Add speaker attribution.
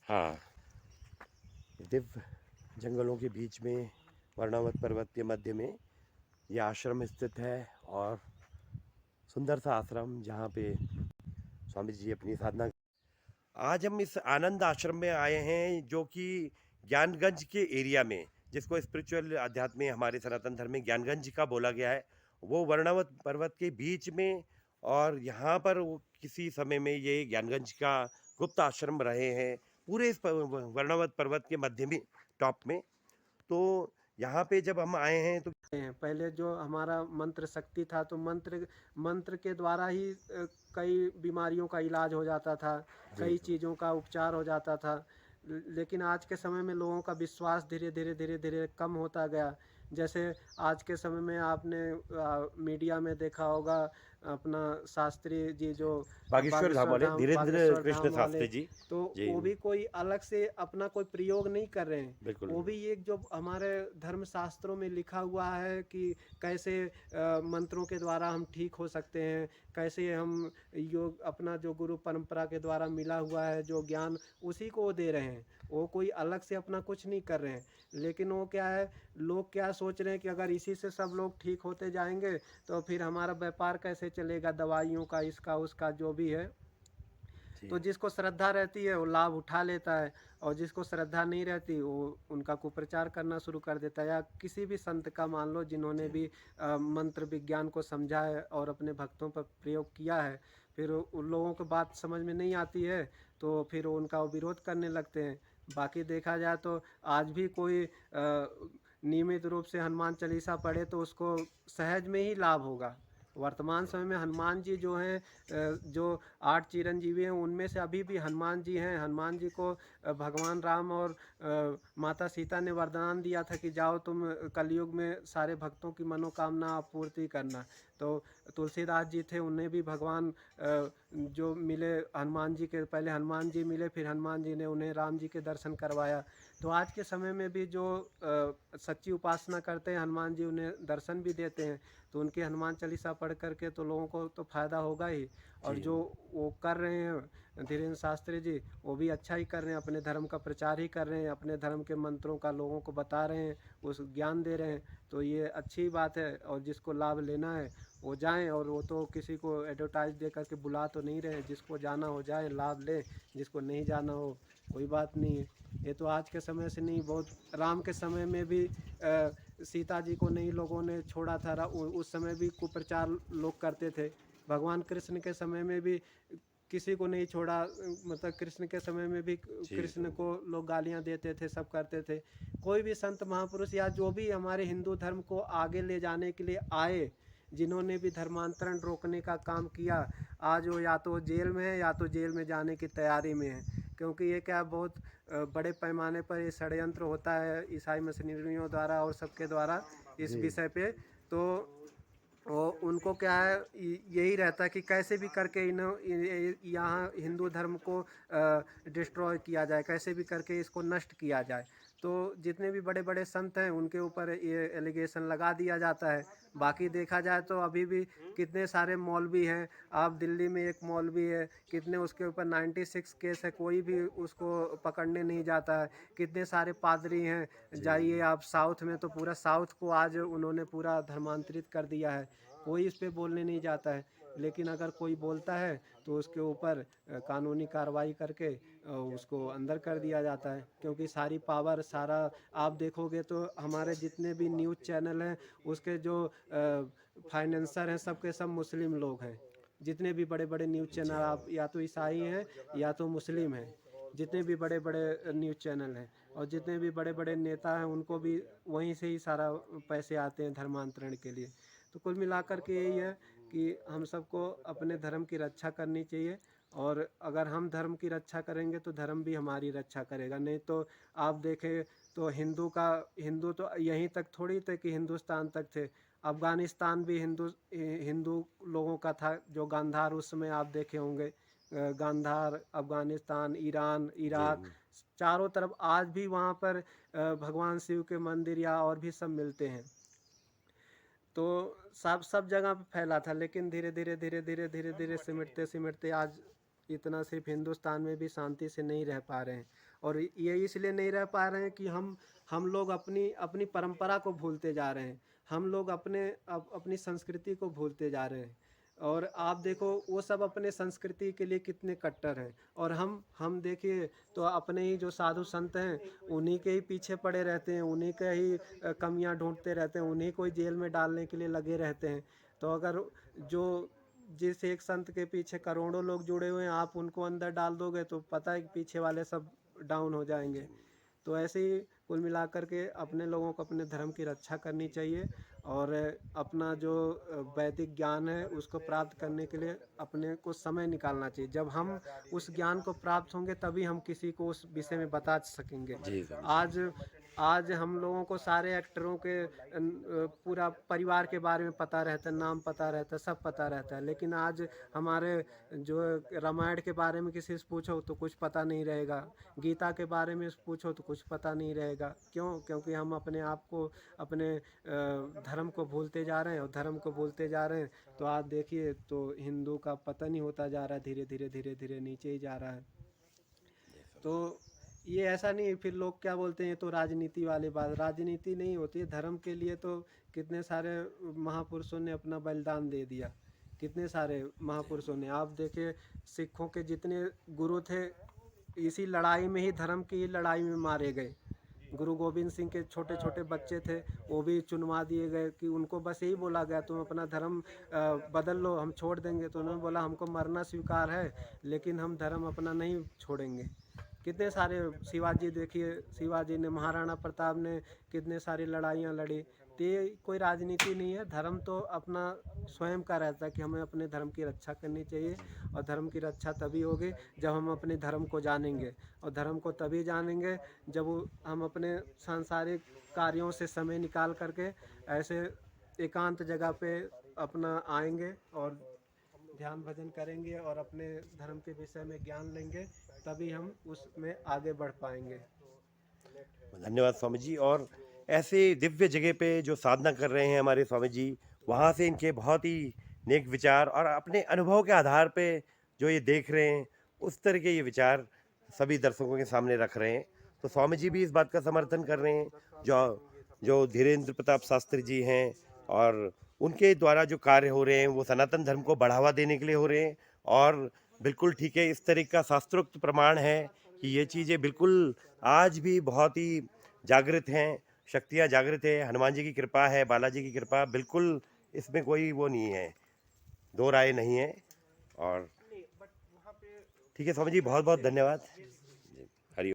Speaker 1: हाँ, दिव्य जंगलों के बीच में वर्णवत पर्वत के मध्य में ये आश्रम स्थित है। और सुंदर सा आश्रम जहाँ पे स्वामी जी अपनी साधना। आज हम इस आनंद आश्रम में आए हैं जो कि ज्ञानगंज के एरिया में, जिसको स्पिरिचुअल अध्यात्म में हमारे सनातन धर्म में ज्ञानगंज का बोला गया है, वो वर्णवत पर्वत के बीच में। और यहाँ पर किसी समय में ये ज्ञानगंज का गुप्त आश्रम रहे हैं, पूरे इस वर्णवत पर्वत के मध्य में, टॉप में। तो यहाँ पे जब हम आए हैं तो
Speaker 2: हैं। पहले जो हमारा मंत्र शक्ति था तो मंत्र मंत्र के द्वारा ही कई बीमारियों का इलाज हो जाता था, कई
Speaker 1: जी
Speaker 2: चीज़ों का उपचार हो जाता था। लेकिन आज के समय में लोगों का विश्वास धीरे धीरे धीरे धीरे कम होता गया। जैसे आज के समय में आपने मीडिया में देखा होगा, अपना शास्त्री जी जो
Speaker 1: बागेश्वर धाम वाले धीरेन्द्र
Speaker 2: बागेश्वर
Speaker 1: कृष्ण
Speaker 2: धाम वाले,
Speaker 1: शास्त्री जी।
Speaker 2: तो
Speaker 1: जी
Speaker 2: वो भी कोई अलग से अपना कोई प्रयोग नहीं कर रहे हैं।
Speaker 1: बिल्कुल।
Speaker 2: वो भी एक जो हमारे धर्म शास्त्रों में लिखा हुआ है कि कैसे मंत्रों के द्वारा हम ठीक हो सकते हैं, कैसे हम योग अपना जो गुरु परंपरा के द्वारा मिला हुआ है जो ज्ञान, उसी को वो दे रहे हैं। वो कोई अलग से अपना कुछ नहीं कर रहे हैं। लेकिन वो क्या है, लोग क्या सोच रहे हैं कि अगर इसी से सब लोग ठीक होते जाएंगे तो फिर हमारा व्यापार कैसे चलेगा, दवाइयों का, इसका उसका जो भी है।
Speaker 1: जी
Speaker 2: तो जिसको श्रद्धा रहती है वो लाभ उठा लेता है, और जिसको श्रद्धा नहीं रहती वो उनका कुप्रचार करना शुरू कर देता है। या किसी भी संत का मान लो जिन्होंने
Speaker 1: जी
Speaker 2: भी मंत्र विज्ञान को समझा है और अपने भक्तों पर प्रयोग किया है, फिर उन लोगों को बात समझ में नहीं आती है तो फिर उनका वो विरोध करने लगते हैं। बाकी देखा जाए तो आज भी कोई नियमित रूप से हनुमान चालीसा पढ़े तो उसको सहज में ही लाभ होगा। वर्तमान समय में हनुमान जी जो हैं, जो 8 चिरंजीवी हैं उनमें से अभी भी हनुमान जी हैं। हनुमान जी को भगवान राम और माता सीता ने वरदान दिया था कि जाओ तुम कलयुग में सारे भक्तों की मनोकामना पूर्ति करना। तो तुलसीदास जी थे, उन्हें भी भगवान जो मिले हनुमान जी के, पहले हनुमान जी मिले, फिर हनुमान जी ने उन्हें राम जी के दर्शन करवाया। तो आज के समय में भी जो सच्ची उपासना करते हैं हनुमान जी उन्हें दर्शन भी देते हैं। तो उनकी हनुमान चालीसा पढ़ करके तो लोगों को तो फायदा होगा ही। और
Speaker 1: जी
Speaker 2: जो वो कर रहे हैं धीरेन्द्र शास्त्री जी, वो भी अच्छा ही कर रहे हैं, अपने धर्म का प्रचार ही कर रहे हैं, अपने धर्म के मंत्रों का लोगों को बता रहे हैं, उस ज्ञान दे रहे हैं। तो ये अच्छी बात है, और जिसको लाभ लेना है वो जाएं। और वो तो किसी को एडवर्टाइज दे करके बुला तो नहीं रहे, जिसको जाना हो जाए लाभ ले, जिसको नहीं जाना हो कोई बात नहीं है। ये तो आज के समय से नहीं, बहुत राम के समय में भी सीता जी को नहीं लोगों ने छोड़ा था, उस समय भी कुप्रचार लोग करते थे। भगवान कृष्ण के समय में भी किसी को नहीं छोड़ा, मतलब कृष्ण के समय में भी
Speaker 1: जी
Speaker 2: कृष्ण को लोग गालियां देते थे, सब करते थे। कोई भी संत महापुरुष या जो भी हमारे हिंदू धर्म को आगे ले जाने के लिए आए, जिन्होंने भी धर्मांतरण रोकने का काम किया, आज वो या तो जेल में है या तो जेल में जाने की तैयारी में है। क्योंकि ये क्या बहुत बड़े पैमाने पर ये षड्यंत्र होता है ईसाई मशीनरियों द्वारा और सबके द्वारा इस
Speaker 1: जी
Speaker 2: विषय पे। तो उनको क्या है, यही रहता है कि कैसे भी करके इन यहाँ हिंदू धर्म को डिस्ट्रॉय किया जाए, कैसे भी करके इसको नष्ट किया जाए। तो जितने भी बड़े बड़े संत हैं उनके ऊपर ये एलिगेशन लगा दिया जाता है। बाकी देखा जाए तो अभी भी कितने सारे मौलवी हैं। आप दिल्ली में एक मौलवी है, कितने उसके ऊपर 96 केस है, कोई भी उसको पकड़ने नहीं जाता है। कितने सारे पादरी हैं,
Speaker 1: जी
Speaker 2: जाइए आप साउथ में तो पूरा साउथ को आज उन्होंने पूरा धर्मांतरित कर दिया है। कोई इस पे बोलने नहीं जाता है। लेकिन अगर कोई बोलता है तो उसके ऊपर कानूनी कार्रवाई करके उसको अंदर कर दिया जाता है। क्योंकि सारी पावर, सारा आप देखोगे तो हमारे जितने भी न्यूज़ चैनल हैं उसके जो फाइनेंसर हैं सबके सब मुस्लिम लोग हैं। जितने भी बड़े बड़े न्यूज़ चैनल
Speaker 1: जी
Speaker 2: आप या तो ईसाई हैं या तो मुस्लिम हैं, जितने भी बड़े बड़े न्यूज़ चैनल हैं, और जितने भी बड़े बड़े नेता हैं उनको भी वहीं से ही सारा पैसे आते हैं धर्मांतरण के लिए। तो कुल मिलाकर के यही है कि हम सबको अपने धर्म की रक्षा करनी चाहिए। और अगर हम धर्म की रक्षा करेंगे तो धर्म भी हमारी रक्षा करेगा। नहीं तो आप देखें तो हिंदू तो यहीं तक थोड़ी थे कि हिंदुस्तान तक थे। अफ़गानिस्तान भी हिंदू लोगों का था, जो गांधार उस समय आप देखे होंगे। गांधार, अफ़गानिस्तान, ईरान,
Speaker 1: जी
Speaker 2: इराक, चारों तरफ आज भी वहाँ पर भगवान शिव के मंदिर या और भी सब मिलते हैं। तो सब सब जगह पे फैला था, लेकिन धीरे धीरे धीरे धीरे धीरे धीरे सिमटते सिमटते आज इतना सिर्फ हिंदुस्तान में भी शांति से नहीं रह पा रहे हैं। और ये इसलिए नहीं रह पा रहे हैं कि हम लोग अपनी अपनी परंपरा को भूलते जा रहे हैं। हम लोग अपनी संस्कृति को भूलते जा रहे हैं। और आप देखो वो सब अपने संस्कृति के लिए कितने कट्टर हैं, और हम देखिए तो अपने ही जो साधु संत हैं उन्हीं के ही पीछे पड़े रहते हैं, उन्हीं के ही कमियां ढूंढते रहते हैं, उन्हीं को ही जेल में डालने के लिए लगे रहते हैं। तो अगर जो जिस एक संत के पीछे करोड़ों लोग जुड़े हुए हैं, आप उनको अंदर डाल दोगे तो पता है कि पीछे वाले सब डाउन हो जाएंगे। तो ऐसे ही कुल मिलाकर के अपने लोगों को अपने धर्म की रक्षा करनी चाहिए, और अपना जो वैदिक ज्ञान है उसको प्राप्त करने के लिए अपने को समय निकालना चाहिए। जब हम उस ज्ञान को प्राप्त होंगे तभी हम किसी को उस विषय में बता सकेंगे।
Speaker 1: जी
Speaker 2: आज आज हम लोगों को सारे एक्टरों के पूरा परिवार के बारे में पता रहता है, नाम पता रहता है, सब पता रहता है, लेकिन आज हमारे जो रामायण के बारे में किसी से पूछो तो कुछ पता नहीं रहेगा, गीता के बारे में पूछो तो कुछ पता नहीं रहेगा। क्यों? क्योंकि हम अपने आप को, अपने धर्म को भूलते जा रहे हैं, और धर्म को भूलते जा रहे हैं तो आज देखिए तो हिंदू का पतन ही होता जा रहा है, धीरे धीरे धीरे धीरे नीचे ही जा रहा है। तो ये ऐसा नहीं, फिर लोग क्या बोलते हैं, ये तो राजनीति वाली बात, राजनीति नहीं होती है। धर्म के लिए तो कितने सारे महापुरुषों ने अपना बलिदान दे दिया, कितने सारे महापुरुषों ने। आप देखिए सिखों के जितने गुरु थे इसी लड़ाई में ही, धर्म की लड़ाई में मारे गए। गुरु गोविंद सिंह के छोटे छोटे बच्चे थे, वो भी चुनवा दिए गए कि उनको बस यही बोला गया तुम अपना धर्म बदल लो, हम छोड़ देंगे। तो उन्होंने बोला हमको मरना स्वीकार है लेकिन हम धर्म अपना नहीं छोड़ेंगे। कितने सारे शिवाजी, देखिए शिवाजी ने, महाराणा प्रताप ने कितने सारी लड़ाइयाँ लड़ी। तो ये कोई राजनीति नहीं है, धर्म तो अपना स्वयं का रहता है कि हमें अपने धर्म की रक्षा करनी चाहिए। और धर्म की रक्षा तभी होगी जब हम अपने धर्म को जानेंगे, और धर्म को तभी जानेंगे जब हम अपने सांसारिक कार्यों से समय निकाल करके ऐसे एकांत जगह पे अपना आएंगे और ध्यान भजन करेंगे और अपने धर्म के विषय में ज्ञान लेंगे, तभी हम उसमें आगे बढ़ पाएंगे।
Speaker 1: धन्यवाद स्वामी जी। और ऐसे दिव्य जगह पे जो साधना कर रहे हैं हमारे स्वामी जी, वहाँ से इनके बहुत ही नेक विचार और अपने अनुभव के आधार पे जो ये देख रहे हैं उस तरह के ये विचार सभी दर्शकों के सामने रख रहे हैं। तो स्वामी जी भी इस बात का समर्थन कर रहे हैं जो जो धीरेन्द्र प्रताप शास्त्री जी हैं, और उनके द्वारा जो कार्य हो रहे हैं वो सनातन धर्म को बढ़ावा देने के लिए हो रहे हैं। और बिल्कुल ठीक है, इस तरह का शास्त्रोक्त प्रमाण है कि ये चीज़ें बिल्कुल आज भी बहुत ही जागृत हैं, शक्तियाँ जागृत है, हनुमान जी की कृपा है, बालाजी की कृपा, बिल्कुल इसमें कोई वो नहीं है, दो राय नहीं है। और ठीक है स्वामी जी, बहुत बहुत धन्यवाद।